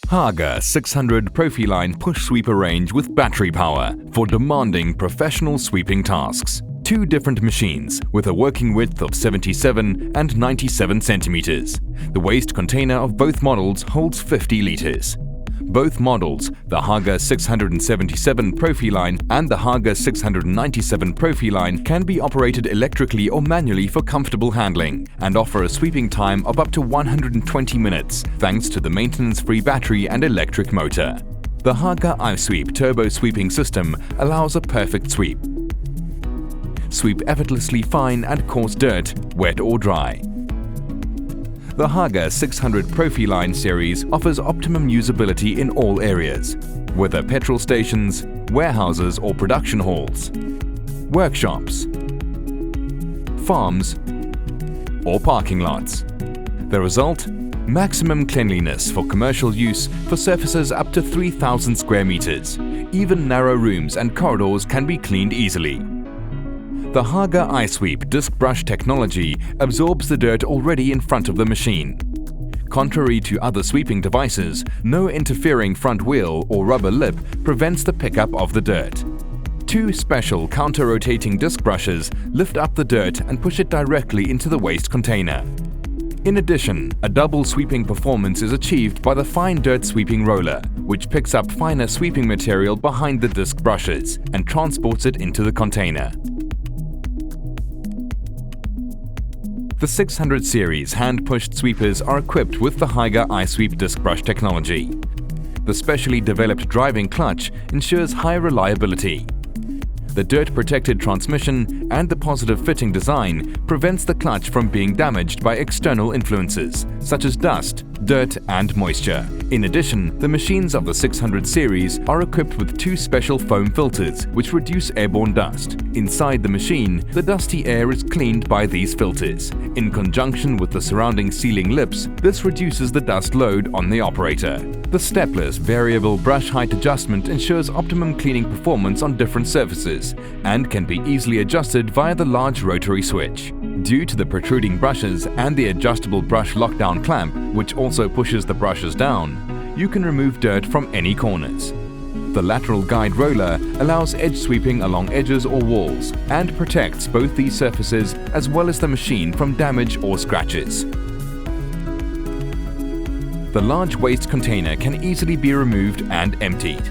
Haaga 600 Profiline push sweeper range with battery power for demanding professional sweeping tasks. Two different machines with a working width of 77 and 97 centimeters. The waste container of both models holds 50 liters. Both models, the Haaga 677 Profiline and the Haaga 697 Profiline, can be operated electrically or manually for comfortable handling and offer a sweeping time of up to 120 minutes thanks to the maintenance-free battery and electric motor. The Haaga iSweep turbo sweeping system allows a perfect sweep. Sweep effortlessly fine and coarse dirt, wet or dry. The Haaga 600 Profiline series offers optimum usability in all areas, whether petrol stations, warehouses or production halls, workshops, farms or parking lots. The result? Maximum cleanliness for commercial use for surfaces up to 3,000 square meters. Even narrow rooms and corridors can be cleaned easily. The Haaga iSweep disc brush technology absorbs the dirt already in front of the machine. Contrary to other sweeping devices, no interfering front wheel or rubber lip prevents the pickup of the dirt. Two special counter-rotating disc brushes lift up the dirt and push it directly into the waste container. In addition, a double sweeping performance is achieved by the fine dirt sweeping roller, which picks up finer sweeping material behind the disc brushes and transports it into the container. The 600 series hand-pushed sweepers are equipped with the Haaga iSweep disc brush technology. The specially developed driving clutch ensures high reliability. The dirt-protected transmission and the positive fitting design prevents the clutch from being damaged by external influences, such as dust, dirt and moisture. In addition, the machines of the 600 series are equipped with two special foam filters which reduce airborne dust. Inside the machine, the dusty air is cleaned by these filters. In conjunction with the surrounding sealing lips, this reduces the dust load on the operator. The stepless variable brush height adjustment ensures optimum cleaning performance on different surfaces and can be easily adjusted via the large rotary switch. Due to the protruding brushes and the adjustable brush lockdown clamp, which also pushes the brushes down, you can remove dirt from any corners. The lateral guide roller allows edge sweeping along edges or walls and protects both these surfaces as well as the machine from damage or scratches. The large waste container can easily be removed and emptied.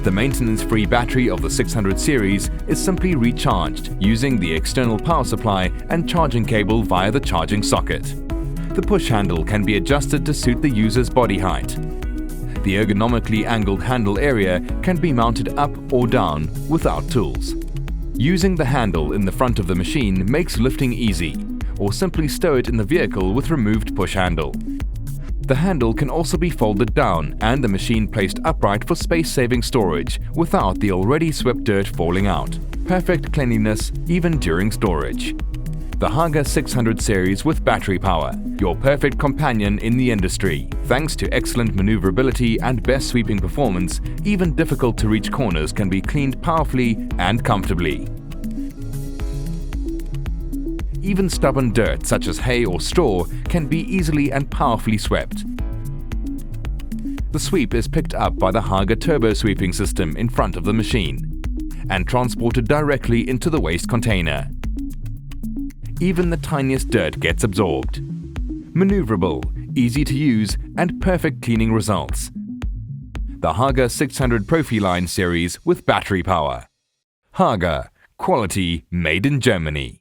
The maintenance-free battery of the 600 series is simply recharged using the external power supply and charging cable via the charging socket. The push handle can be adjusted to suit the user's body height. The ergonomically angled handle area can be mounted up or down without tools. Using the handle in the front of the machine makes lifting easy, or simply stow it in the vehicle with removed push handle. The handle can also be folded down and the machine placed upright for space-saving storage without the already swept dirt falling out. Perfect cleanliness even during storage. The Haaga 600 series with battery power, your perfect companion in the industry. Thanks to excellent maneuverability and best sweeping performance, even difficult to reach corners can be cleaned powerfully and comfortably. Even stubborn dirt such as hay or straw can be easily and powerfully swept. The sweep is picked up by the Haaga turbo sweeping system in front of the machine and transported directly into the waste container. Even the tiniest dirt gets absorbed. Maneuverable, easy to use and perfect cleaning results. The Haaga 600 Profiline series with battery power. Haaga, quality made in Germany.